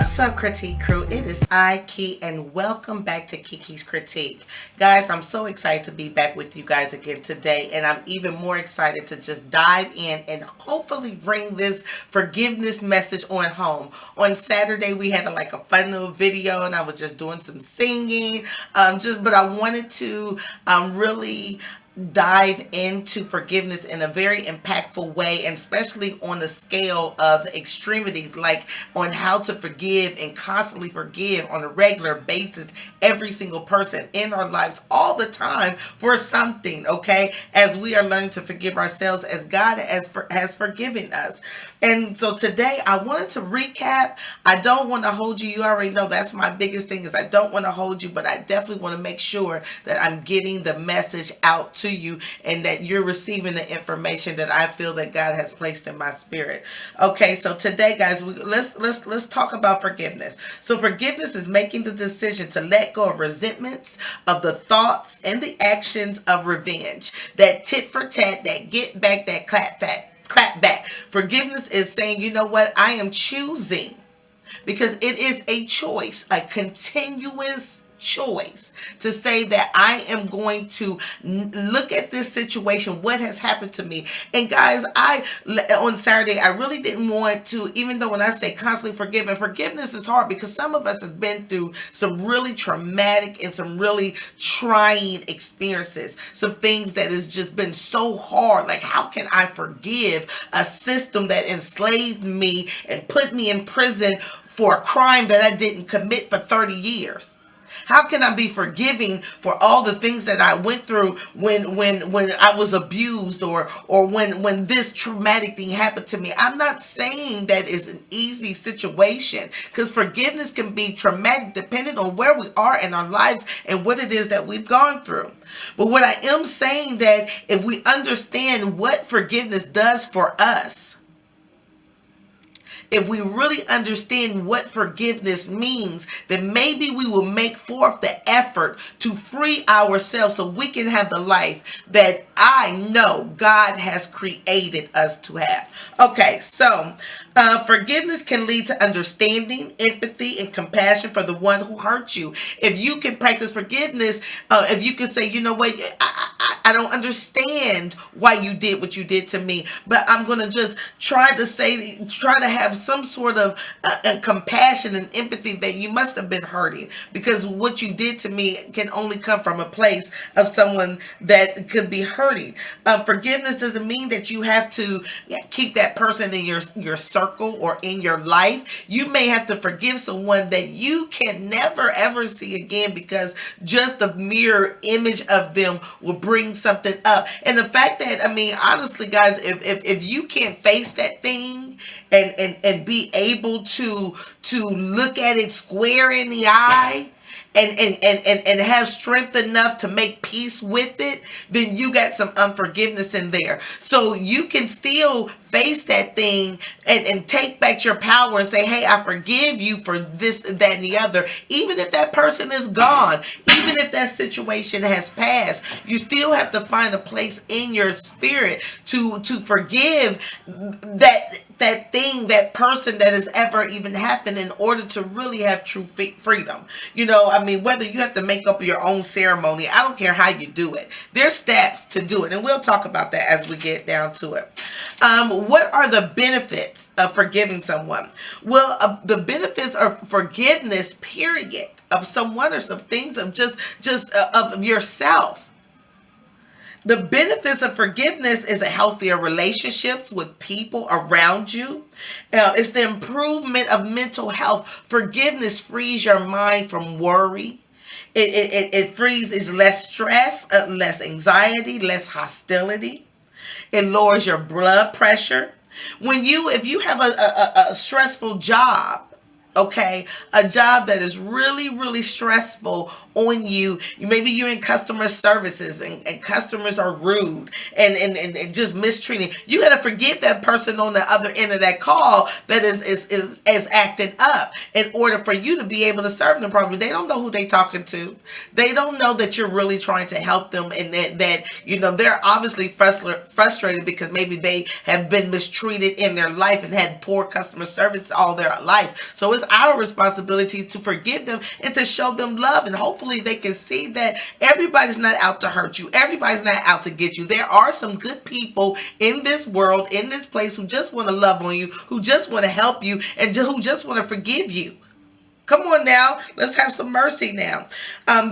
What's up, Critique Crew? It is I, Key, and welcome back to Kiki's Critique. Guys, I'm so excited to be back with you guys again today, and I'm even more excited to just dive in and hopefully bring this forgiveness message on home. On Saturday, we had a fun little video, and I was just doing some singing, but I wanted to really dive into forgiveness in a very impactful way, and especially on the scale of the extremities, like on how to forgive and constantly forgive on a regular basis every single person in our lives all the time for something, okay? As we are learning to forgive ourselves as God has forgiven us. And so today I wanted to recap. I don't want to hold you. You already know that's my biggest thing, is I don't want to hold you, but I definitely want to make sure that I'm getting the message out to you and that you're receiving the information that I feel that God has placed in my spirit. Okay, so today, guys, let's talk about forgiveness. So forgiveness is making the decision to let go of resentments, of the thoughts and the actions of revenge, that tit for tat, that get back, that clap back. Forgiveness is saying, you know what, I am choosing, because it is a choice, a continuous choice, to say that I am going to look at this situation, what has happened to me. And guys, on Saturday, I really didn't want to, even though when I say constantly forgiving, forgiveness is hard because some of us have been through some really traumatic and some really trying experiences, some things that has just been so hard. Like, how can I forgive a system that enslaved me and put me in prison for a crime that I didn't commit for 30 years? How can I be forgiving for all the things that I went through when I was abused, or when this traumatic thing happened to me? I'm not saying that is an easy situation, because forgiveness can be traumatic depending on where we are in our lives and what it is that we've gone through. But what I am saying, that if we understand what forgiveness does for us, if we really understand what forgiveness means, then maybe we will make forth the effort to free ourselves so we can have the life that I know God has created us to have. Okay, so forgiveness can lead to understanding, empathy, and compassion for the one who hurt you. If you can practice forgiveness, if you can say, you know what, I don't understand why you did what you did to me, but I'm going to just try to have some sort of compassion and empathy that you must have been hurting, because what you did to me can only come from a place of someone that could be hurting. Forgiveness doesn't mean that you have to keep that person in your circle or in your life. You may have to forgive someone that you can never ever see again, because just the mere image of them will bring something up. And the fact that, I mean, honestly, guys, if you can't face that thing and be able to look at it square in the eye, and have strength enough to make peace with it, then you got some unforgiveness in there. So you can still face that thing and take back your power and say, hey, I forgive you for this, that, and the other. Even if that person is gone, even if that situation has passed, you still have to find a place in your spirit to forgive that thing, that person that has ever even happened, in order to really have true freedom. You know, I mean, whether you have to make up your own ceremony, I don't care how you do it. There's steps to do it, and we'll talk about that as we get down to it. What are the benefits of forgiving someone? Well, the benefits of forgiveness, period, of someone or some things, of just of yourself. The benefits of forgiveness is a healthier relationships with people around you. It's the improvement of mental health. Forgiveness frees your mind from worry. It frees, is less stress, less anxiety, less hostility. It lowers your blood pressure. If you have a stressful job, okay, a job that is really, really stressful on you, maybe you're in customer services and customers are rude and just mistreating, you got to forgive that person on the other end of that call that is acting up, in order for you to be able to serve them properly. They don't know who they talking to. They don't know that you're really trying to help them, and that you know, they're obviously frustrated because maybe they have been mistreated in their life and had poor customer service all their life. So it's it's our responsibility to forgive them and to show them love. And hopefully they can see that everybody's not out to hurt you. Everybody's not out to get you. There are some good people in this world, in this place, who just want to love on you, who just want to help you, and who just want to forgive you. Come on now, let's have some mercy now.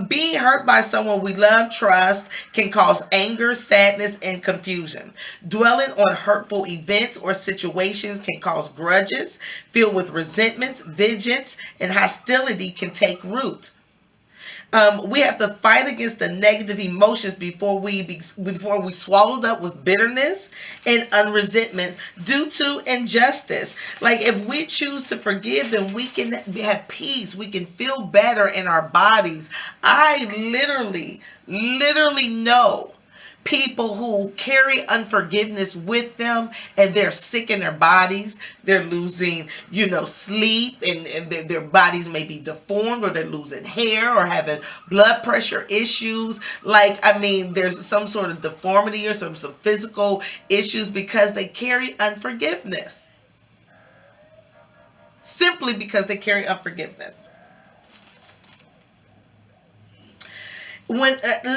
Being hurt by someone we love, trust, can cause anger, sadness, and confusion. Dwelling on hurtful events or situations can cause grudges. Filled with resentments, vengeance, and hostility can take root. We have to fight against the negative emotions before we swallowed up with bitterness and unresentment due to injustice. Like, if we choose to forgive, then we can have peace. We can feel better in our bodies. I literally know people who carry unforgiveness with them, and they're sick in their bodies. They're losing, sleep, and their bodies may be deformed, or they're losing hair, or having blood pressure issues. There's some sort of deformity or some physical issues because they carry unforgiveness. Simply because they carry unforgiveness.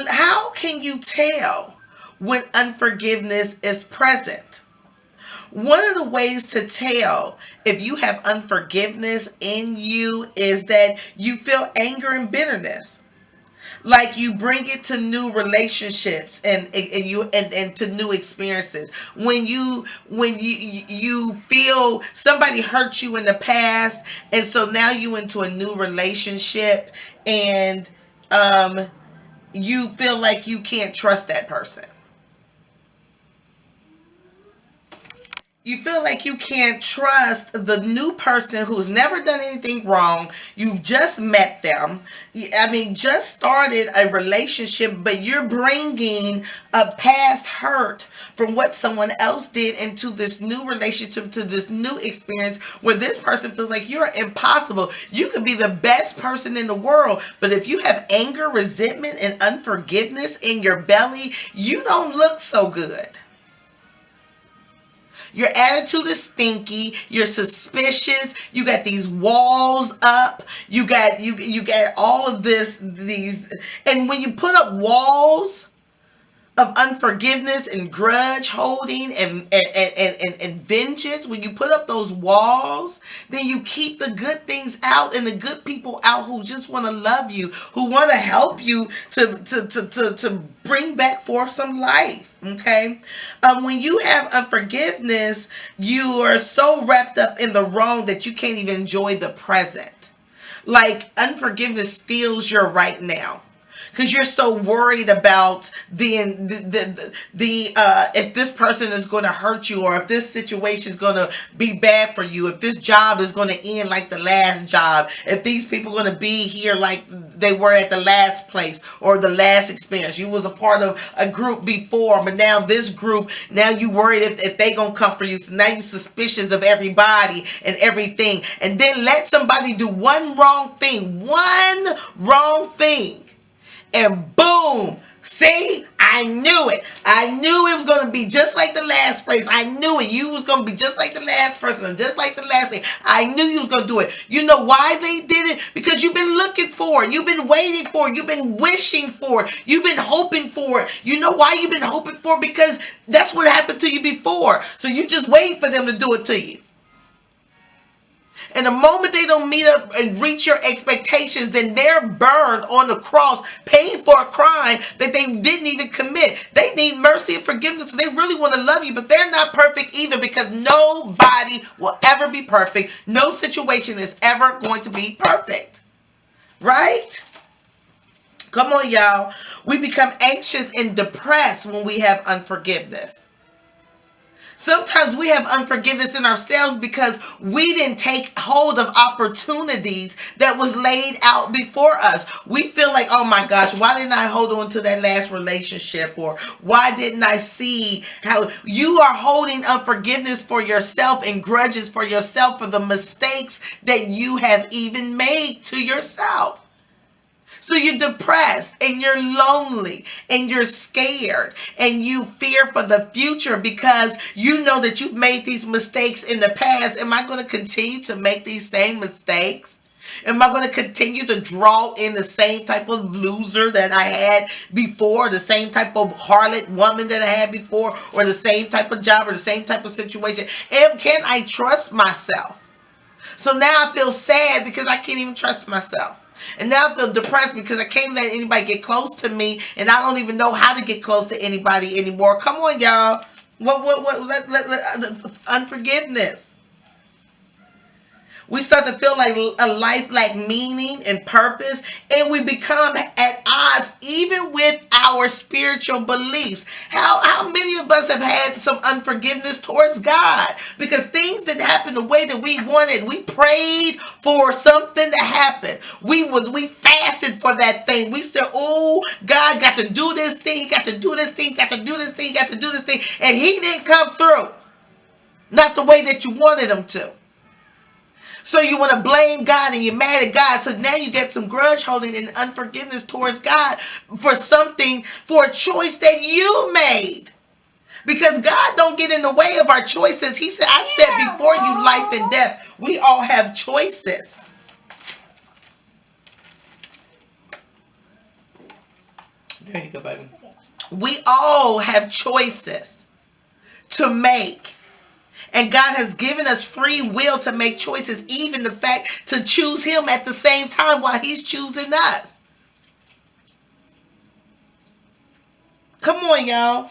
How can you tell when unforgiveness is present? One of the ways to tell if you have unforgiveness in you is that you feel anger and bitterness. Like, you bring it to new relationships and to new experiences. When you feel somebody hurt you in the past, and so now you into a new relationship, and you feel like you can't trust that person. You feel like you can't trust the new person who's never done anything wrong. You've just met them. Just started a relationship, but you're bringing a past hurt from what someone else did into this new relationship, to this new experience where this person feels like you're impossible. You could be the best person in the world, but if you have anger, resentment, and unforgiveness in your belly, you don't look so good. Your attitude is stinky. You're suspicious. You got these walls up. You got all of these. And when you put up walls of unforgiveness and grudge holding and vengeance, when you put up those walls, then you keep the good things out and the good people out who just want to love you, who want to help you to bring back forth some life. Okay? When you have unforgiveness, you are so wrapped up in the wrong that you can't even enjoy the present. Like, unforgiveness steals your right now. Because you're so worried about if this person is going to hurt you, or if this situation is going to be bad for you, if this job is going to end like the last job, if these people are going to be here like they were at the last place or the last experience. You was a part of a group before, but now this group, now you worried if they going to come for you. So now you suspicious of everybody and everything. And then let somebody do one wrong thing, and boom, see, I knew it. I knew it was going to be just like the last place. I knew it. You was going to be just like the last person, and just like the last thing. I knew you was going to do it. You know why they did it? Because you've been looking for it. You've been waiting for it. You've been wishing for it. You've been hoping for it. You know why you've been hoping for it? Because that's what happened to you before. So you just waiting for them to do it to you. And the moment they don't meet up and reach your expectations, then they're burned on the cross, paying for a crime that they didn't even commit. They need mercy and forgiveness. They really want to love you, but they're not perfect either, because nobody will ever be perfect. No situation is ever going to be perfect. Right? Come on, y'all. We become anxious and depressed when we have unforgiveness. Sometimes we have unforgiveness in ourselves because we didn't take hold of opportunities that was laid out before us. We feel like, oh my gosh, why didn't I hold on to that last relationship? Or why didn't I see how you are holding unforgiveness for yourself and grudges for yourself for the mistakes that you have even made to yourself. So you're depressed and you're lonely and you're scared and you fear for the future because you know that you've made these mistakes in the past. Am I going to continue to make these same mistakes? Am I going to continue to draw in the same type of loser that I had before, the same type of harlot woman that I had before, or the same type of job or the same type of situation? And can I trust myself? So now I feel sad because I can't even trust myself. And now I feel depressed because I can't let anybody get close to me, and I don't even know how to get close to anybody anymore. Come on, y'all. Unforgiveness. We start to feel like a life lack meaning and purpose, and we become at odds even with our spiritual beliefs. How many of us have had some unforgiveness towards God because things didn't happen the way that we wanted? We prayed for something to happen. We fasted for that thing. We said, "Oh, God got to do this thing. He got to do this thing. Got to do this thing. Got to do this thing," and He didn't come through. Not the way that you wanted Him to. So you want to blame God and you're mad at God. So now you get some grudge holding and unforgiveness towards God for something, for a choice that you made. Because God don't get in the way of our choices. He said, "I set before you life and death." We all have choices. There you go, baby. We all have choices to make. And God has given us free will to make choices, even the fact to choose Him at the same time while He's choosing us. Come on, y'all.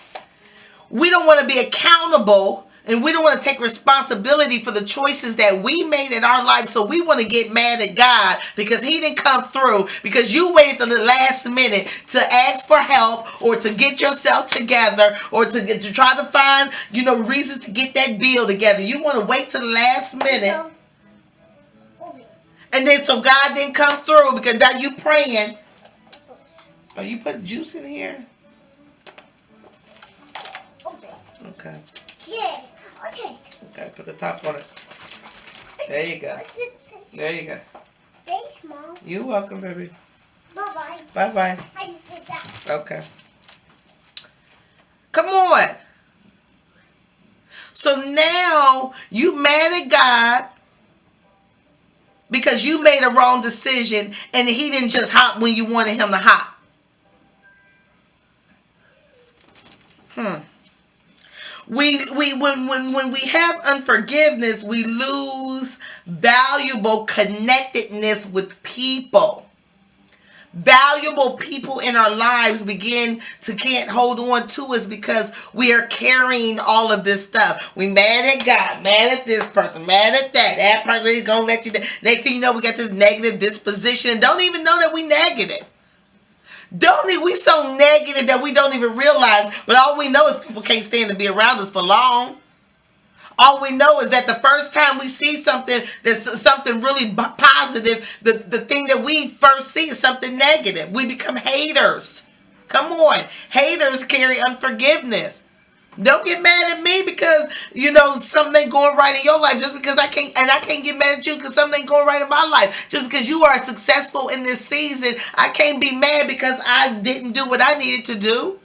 We don't want to be accountable, and we don't want to take responsibility for the choices that we made in our life. So we want to get mad at God because He didn't come through, because you waited till the last minute to ask for help or to get yourself together or to try to find, reasons to get that bill together. You want to wait till the last minute. And then so God didn't come through because now you praying. Oh, you put juice in here? Okay. Yeah. Okay. Okay, put the top on it. There you go. There you go. Thanks, Mom. You're welcome, baby. Bye-bye. Bye-bye. I just did that. Okay. Come on. So now you mad at God because you made a wrong decision and He didn't just hop when you wanted Him to hop. When we have unforgiveness, we lose valuable connectedness with people. Valuable people in our lives begin to can't hold on to us because we are carrying all of this stuff. We mad at God, mad at this person, mad at that. That person is gonna let you down. Next thing you know, we got this negative disposition and don't even know that we negative. We so negative that we don't even realize, but all we know is people can't stand to be around us for long. All we know is that the first time we see something that's something really positive, the thing that we first see is something negative. We become haters. Come on. Haters carry unforgiveness. Don't get mad at me because, something ain't going right in your life just because I can't get mad at you because something ain't going right in my life. Just because you are successful in this season, I can't be mad because I didn't do what I needed to do.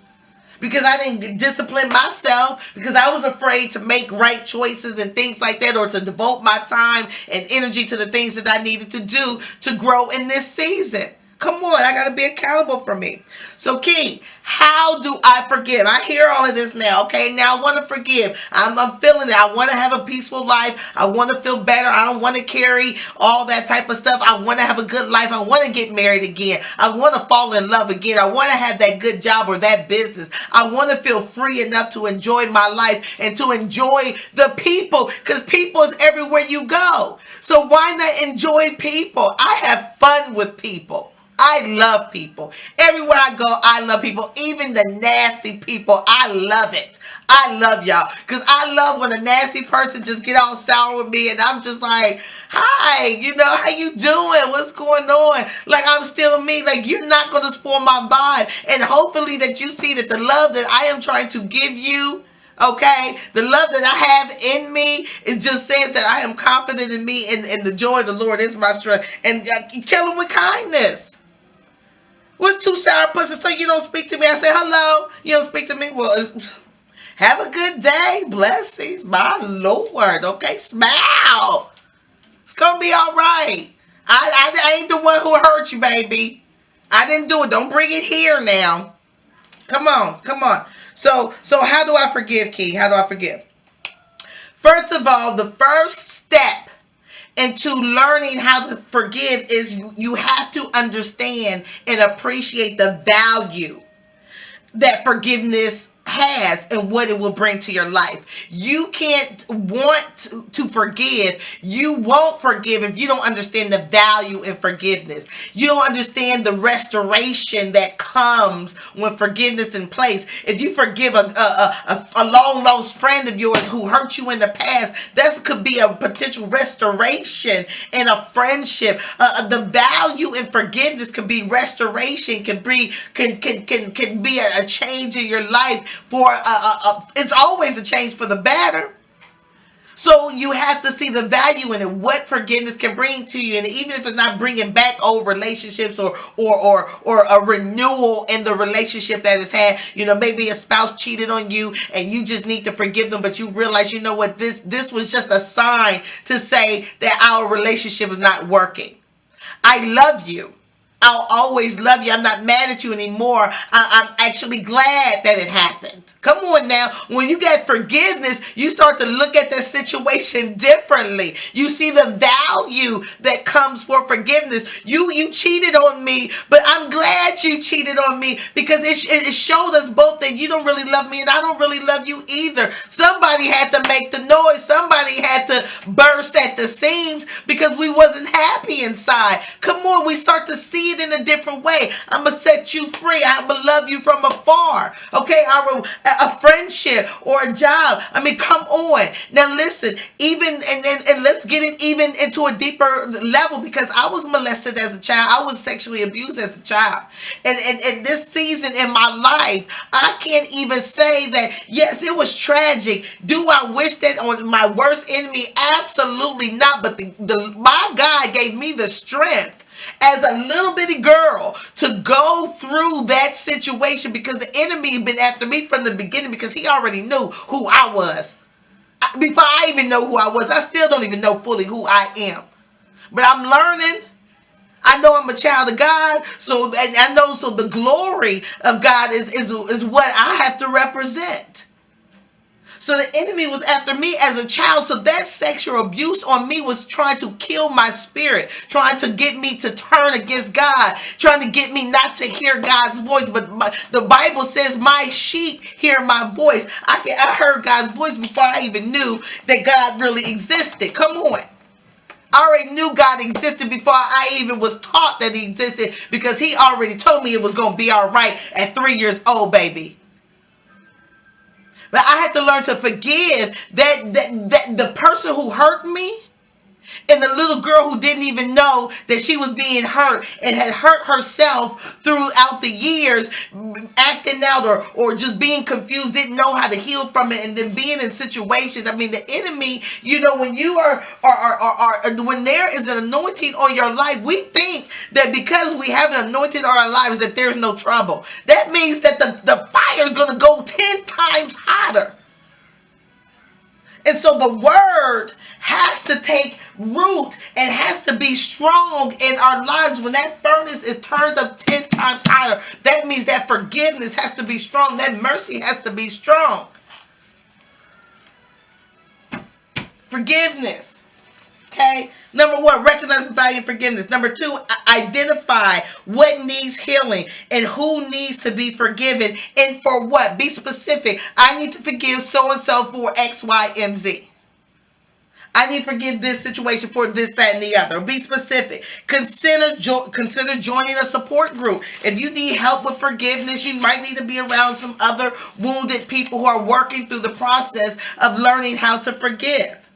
Because I didn't discipline myself, because I was afraid to make right choices and things like that, or to devote my time and energy to the things that I needed to do to grow in this season. Come on, I got to be accountable for me. So, King, how do I forgive? I hear all of this now, okay? Now I want to forgive. I'm feeling it. I want to have a peaceful life. I want to feel better. I don't want to carry all that type of stuff. I want to have a good life. I want to get married again. I want to fall in love again. I want to have that good job or that business. I want to feel free enough to enjoy my life and to enjoy the people, because people is everywhere you go. So why not enjoy people? I have fun with people. I love people. Everywhere I go, I love people. Even the nasty people, I love it. I love y'all. Because I love when a nasty person just get all sour with me and I'm just like, hi, how you doing? What's going on? Like, I'm still me. Like, you're not going to spoil my vibe. And hopefully that you see that the love that I am trying to give you, okay, the love that I have in me, it just says that I am confident in me, and the joy of the Lord is my strength. And kill them with kindness. What's two sour pussies? So you don't speak to me? I say hello. You don't speak to me? Well, have a good day. Blessings, my Lord. Okay, smile. It's gonna be all right. I ain't the one who hurt you, baby. I didn't do it. Don't bring it here now. Come on, come on. So how do I forgive, Key? How do I forgive? First of all, the first step into learning how to forgive is you have to understand and appreciate the value that forgiveness has and what it will bring to your life. You can't want to forgive. You won't forgive if you don't understand the value in forgiveness. You don't understand the restoration that comes when forgiveness is in place. If you forgive a long lost friend of yours who hurt you in the past, that could be a potential restoration in a friendship. The value in forgiveness could be restoration, can be a change in your life for it's always a change for the better. So you have to see the value in it, what forgiveness can bring to you, and even if it's not bringing back old relationships or a renewal in the relationship that has had, maybe a spouse cheated on you and you just need to forgive them, but you realize, you know what, this was just a sign to say that our relationship is not working. I love you. I'll always love you. I'm not mad at you anymore. I'm actually glad that it happened. Come on now. When you get forgiveness, you start to look at the situation differently. You see the value that comes for forgiveness. You cheated on me, but I'm glad you cheated on me because it showed us both that you don't really love me and I don't really love you either. Somebody had to make the noise. Somebody had to burst at the seams because we wasn't happy inside. Come on, we start to see it in a different way. I'm going to set you free. I'm going to love you from afar. Okay, a friendship or a job. I mean, come on. Now listen, even and let's get it even into a deeper level because I was molested as a child. I was sexually abused as a child. And this season in my life, I can't even say that, yes, it was tragic. Do I wish that on my worst enemy? Absolutely not. But my God gave me the strength as a little bitty girl to go through that situation because the enemy had been after me from the beginning because he already knew who I was. Before I even know who I was, I still don't even know fully who I am. But I'm learning. I know I'm a child of God, so I know so the glory of God is what I have to represent. So the enemy was after me as a child. So that sexual abuse on me was trying to kill my spirit, trying to get me to turn against God, trying to get me not to hear God's voice. But the Bible says my sheep hear my voice. I heard God's voice before I even knew that God really existed. Come on. I already knew God existed before I even was taught that he existed because he already told me it was going to be all right at 3 years old, baby. But I had to learn to forgive that the person who hurt me and the little girl who didn't even know that she was being hurt and had hurt herself throughout the years, acting out or just being confused, didn't know how to heal from it, and then being in situations. I mean, the enemy, when you are when there is an anointing on your life, we think that because we have an anointing on our lives that there's no trouble. That means that the fire is going to go 10 times hotter. And so the word has to take root and has to be strong in our lives. When that furnace is turned up 10 times higher, that means that forgiveness has to be strong. That mercy has to be strong. Forgiveness. Okay? Number 1, recognize the value of forgiveness. Number 2, identify what needs healing and who needs to be forgiven and for what. Be specific. I need to forgive so-and-so for X, Y, and Z. I need to forgive this situation for this, that, and the other. Be specific. Consider joining a support group. If you need help with forgiveness, you might need to be around some other wounded people who are working through the process of learning how to forgive.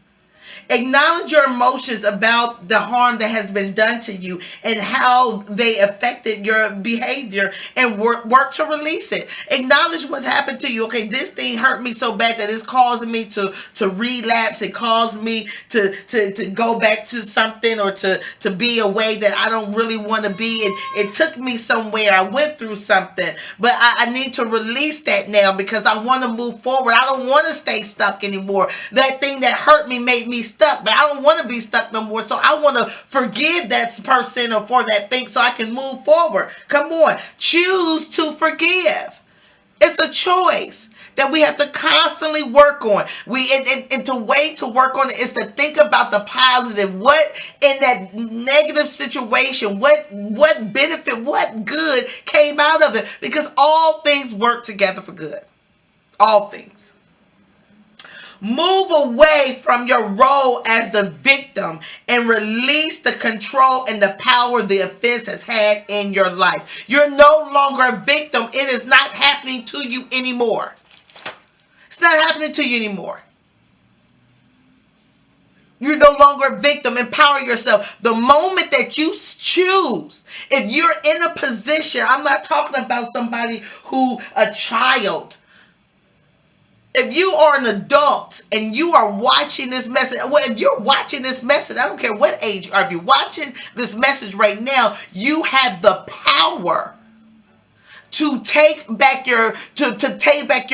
Acknowledge your emotions about the harm that has been done to you and how they affected your behavior, and work to release it. Acknowledge what happened to you. Okay, this thing hurt me so bad that it's causing me to relapse. It caused me to go back to something, or to be a way that I don't really want to be. It took me somewhere. I went through something, but I need to release that now because I want to move forward. I don't want to stay stuck anymore. That thing that hurt me made me stuck, but I don't want to be stuck no more. So I want to forgive that person or for that thing so I can move forward. Come on. Choose to forgive. It's a choice that we have to constantly work on. And to way to work on it is to think about the positive. What in that negative situation, what benefit, what good came out of it? Because all things work together for good. All things. Move away from your role as the victim and release the control and the power the offense has had in your life. You're no longer a victim. It is not happening to you anymore. It's not happening to you anymore. You're no longer a victim. Empower yourself. The moment that you choose, if you're in a position, I'm not talking about somebody a child. If you are an adult and you are watching this message, well, if you're watching this message, I don't care what age you are, if you're watching this message right now, you have the power to take back your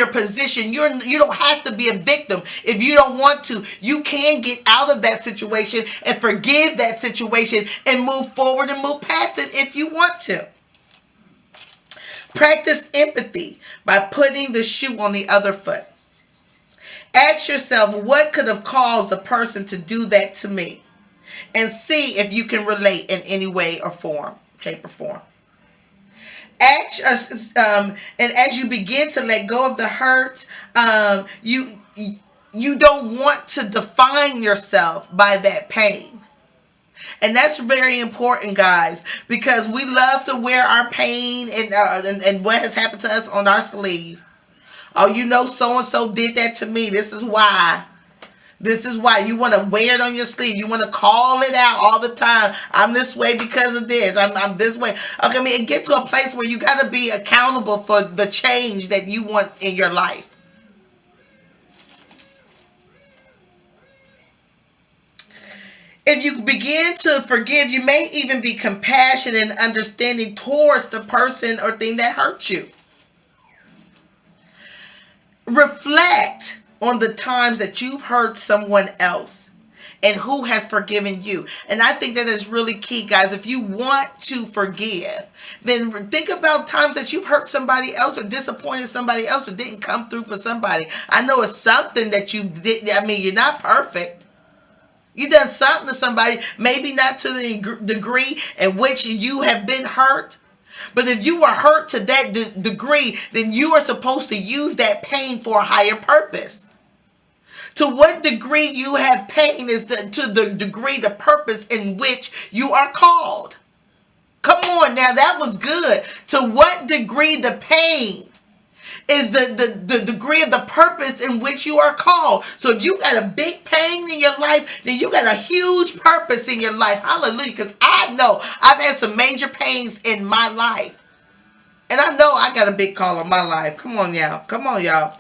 position. You don't have to be a victim if you don't want to. You can get out of that situation and forgive that situation and move forward and move past it if you want to. Practice empathy by putting the shoe on the other foot. Ask yourself, what could have caused the person to do that to me? And see if you can relate in any way or form, shape or form. And as you begin to let go of the hurt, you don't want to define yourself by that pain. And that's very important, guys, because we love to wear our pain and what has happened to us on our sleeve. Oh, so-and-so did that to me. This is why. This is why. You want to wear it on your sleeve. You want to call it out all the time. I'm this way because of this. I'm this way. Okay, and get to a place where you got to be accountable for the change that you want in your life. If you begin to forgive, you may even be compassionate and understanding towards the person or thing that hurt you. Reflect on the times that you've hurt someone else and who has forgiven you. And I think that is really key, guys. If you want to forgive, then think about times that you've hurt somebody else or disappointed somebody else or didn't come through for somebody. I know it's something that you did. I mean, you're not perfect. You've done something to somebody, maybe not to the degree in which you have been hurt. But if you were hurt to that degree, then you are supposed to use that pain for a higher purpose. To what degree you have pain is to the degree, the purpose in which you are called. Come on now, that was good. To what degree the pain is the degree of the purpose in which you are called. So if you got a big pain in your life, then you got a huge purpose in your life. Hallelujah. Because I know I've had some major pains in my life. And I know I got a big call on my life. Come on, y'all. Come on, y'all.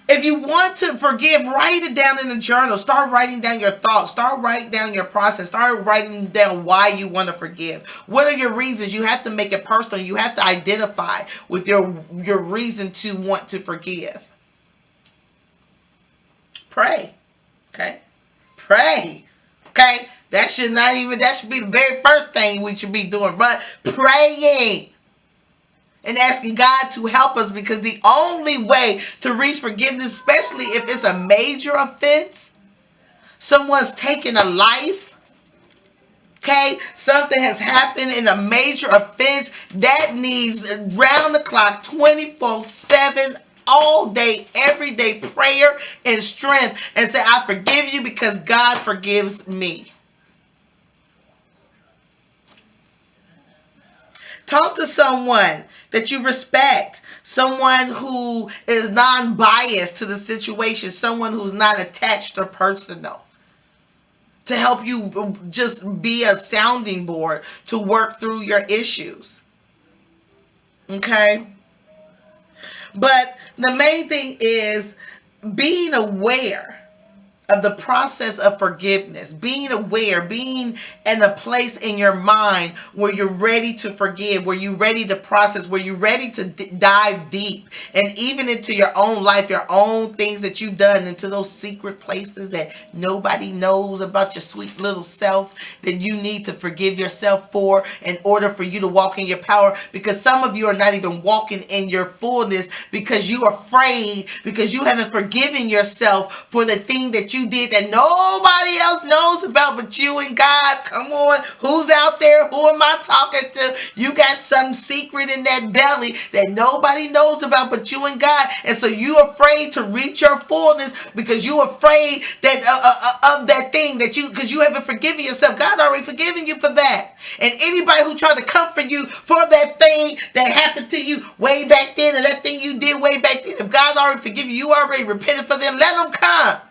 If you want to forgive, write it down in a journal. Start writing down your thoughts. Start writing down your process. Start writing down why you want to forgive. What are your reasons? You have to make it personal. You have to identify with your reason to want to forgive. Pray. Okay? Pray. Okay? That should be the very first thing we should be doing. But praying. And asking God to help us, because the only way to reach forgiveness, especially if it's a major offense, someone's taken a life, okay, something has happened in a major offense, that needs round the clock, 24/7, all day, every day prayer and strength, and say, I forgive you because God forgives me. Talk to someone that you respect, someone who is non-biased to the situation, someone who's not attached or personal. to help you just be a sounding board to work through your issues. Okay? But the main thing is being aware of the process of forgiveness, being aware, being in a place in your mind where you're ready to forgive, where you're ready to process, where you're ready to dive deep and even into your own life, your own things that you've done, into those secret places that nobody knows about your sweet little self, that you need to forgive yourself for in order for you to walk in your power. Because some of you are not even walking in your fullness because you are afraid, because you haven't forgiven yourself for the thing that you did that nobody else knows about but you and God. Come on, who's out there? Who am I talking to? You got some secret in that belly that nobody knows about but you and God, and so you're afraid to reach your fullness because you're afraid that of that thing that because you haven't forgiven yourself. God already forgiven you for that. And anybody who tried to comfort you for that thing that happened to you way back then, or that thing you did way back then, if God's already forgiven you, you already repented for them, let them come.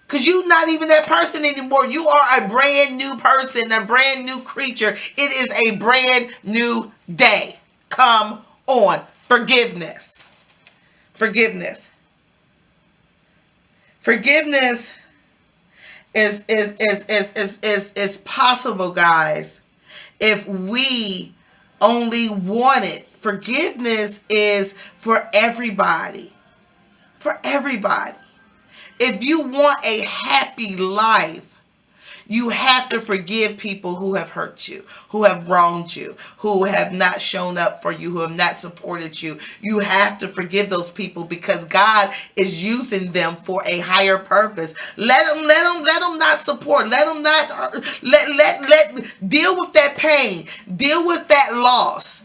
Because you're not even that person anymore. You are a brand new person, a brand new creature. It is a brand new day. Come on. Forgiveness. Forgiveness. Forgiveness is possible, guys, if we only want it. Forgiveness is for everybody. For everybody. If you want a happy life, you have to forgive people who have hurt you, who have wronged you, who have not shown up for you, who have not supported you. You have to forgive those people because God is using them for a higher purpose. Let them not support. Let them not deal with that pain. Deal with that loss.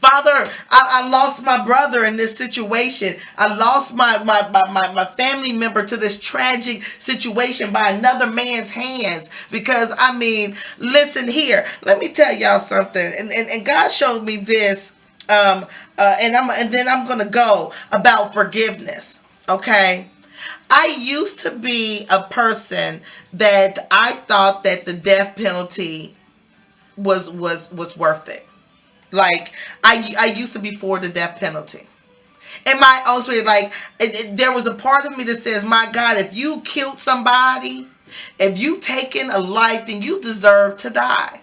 Father, I lost my brother in this situation. I lost my family member to this tragic situation by another man's hands. Because, I mean, listen here. Let me tell y'all something. And God showed me this. And then I'm going to go about forgiveness. Okay? I used to be a person that I thought that the death penalty was worth it. Like, I used to be for the death penalty. In my own spirit, like, there was a part of me that says, my God, if you killed somebody, if you taken a life, then you deserve to die.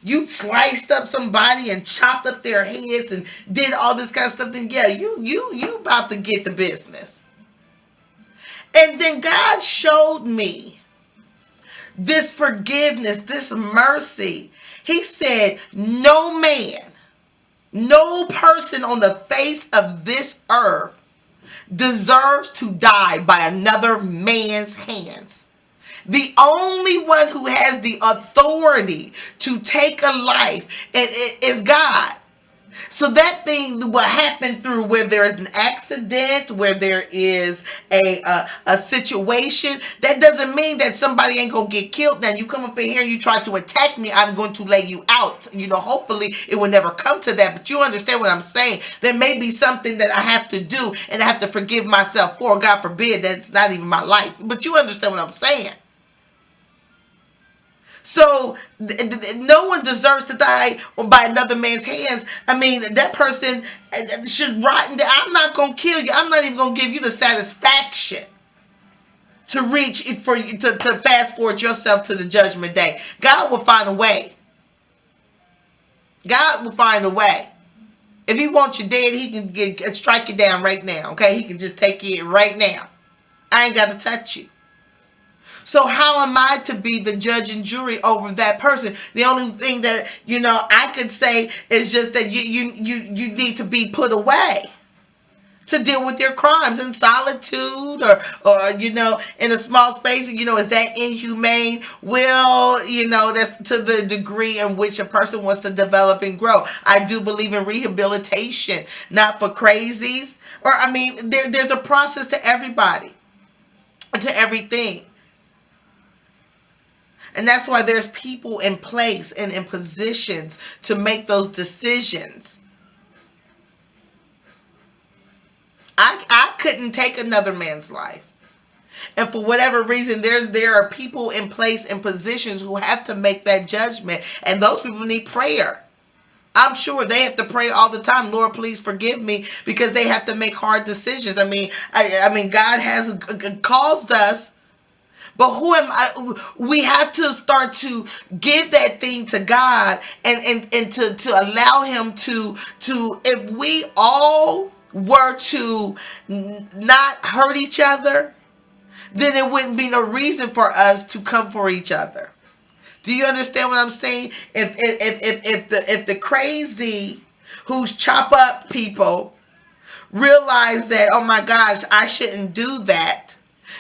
You sliced up somebody and chopped up their heads and did all this kind of stuff, then yeah, you about to get the business. And then God showed me this forgiveness, this mercy. He said, no man, no person on the face of this earth deserves to die by another man's hands. The only one who has the authority to take a life is God. So that thing will happen through where there is an accident, where there is a situation. That doesn't mean that somebody ain't gonna get killed. Now you come up in here and you try to attack me, I'm going to lay you out. You know, hopefully it will never come to that, but you understand what I'm saying. There may be something that I have to do and I have to forgive myself for. God forbid, that's not even my life. But you understand what I'm saying. So no one deserves to die by another man's hands. I mean, that person should rot in there. I'm not going to kill you. I'm not even going to give you the satisfaction to reach it for you to fast forward yourself to the judgment day. God will find a way. God will find a way. If he wants you dead, he can strike you down right now. Okay, he can just take you right now. I ain't got to touch you. So how am I to be the judge and jury over that person? The only thing that, I could say is just that you need to be put away to deal with your crimes in solitude or in a small space. Is that inhumane? Well, that's to the degree in which a person wants to develop and grow. I do believe in rehabilitation, not for crazies. Or, there's a process to everybody, to everything. And that's why there's people in place and in positions to make those decisions. I couldn't take another man's life. And for whatever reason, there are people in place and positions who have to make that judgment. And those people need prayer. I'm sure they have to pray all the time. Lord, please forgive me, because they have to make hard decisions. I mean, God has caused us, but who am I? We have to start to give that thing to God, and to allow Him to. If we all were to not hurt each other, then it wouldn't be no reason for us to come for each other. Do you understand what I'm saying? If the crazy who's chop up people realize that, oh my gosh, I shouldn't do that,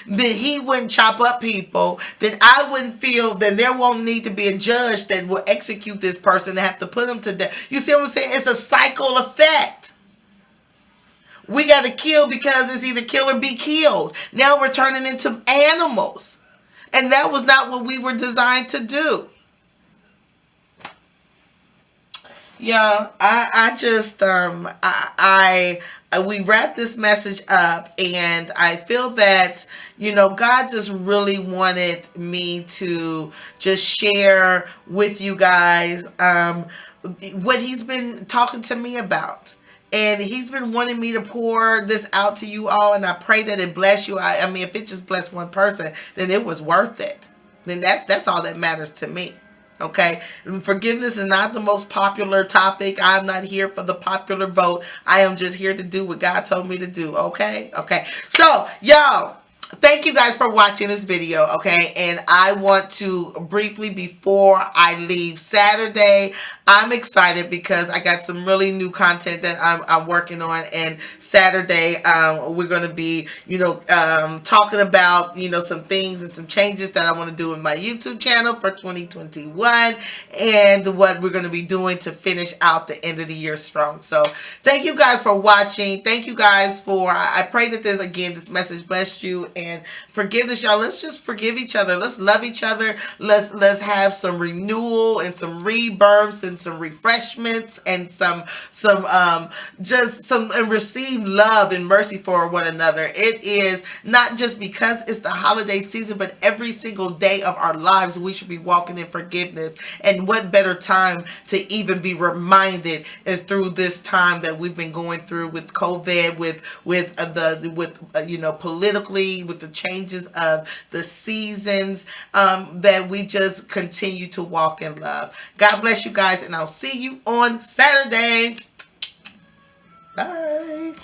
then he wouldn't chop up people, then I wouldn't feel, then there won't need to be a judge that will execute this person and have to put them to death. You see what I'm saying? It's a cycle effect. We got to kill because it's either kill or be killed. Now we're turning into animals. And that was not what we were designed to do. Yeah, I just we wrap this message up, and I feel that, God just really wanted me to just share with you guys what He's been talking to me about. And He's been wanting me to pour this out to you all, and I pray that it bless you. I mean, if it just blessed one person, then it was worth it. Then that's all that matters to me. Okay, forgiveness is not the most popular topic. I'm not here for the popular vote. I am just here to do what God told me to do. Okay. So, y'all, thank you guys for watching this video. Okay, and I want to briefly, before I leave Saturday, I'm excited because I got some really new content that I'm working on. And Saturday, we're going to be, talking about, some things and some changes that I want to do in my YouTube channel for 2021, and what we're going to be doing to finish out the end of the year strong. So thank you guys for watching. Thank you guys for, I pray that this message blessed you. And forgiveness, y'all. Let's just forgive each other. Let's love each other. Let's have some renewal and some rebirths and some refreshments and and receive love and mercy for one another. It is not just because it's the holiday season, but every single day of our lives we should be walking in forgiveness. And what better time to even be reminded is through this time that we've been going through with COVID, politically, with the changes of the seasons, that we just continue to walk in love. God bless you guys, and I'll see you on Saturday. Bye.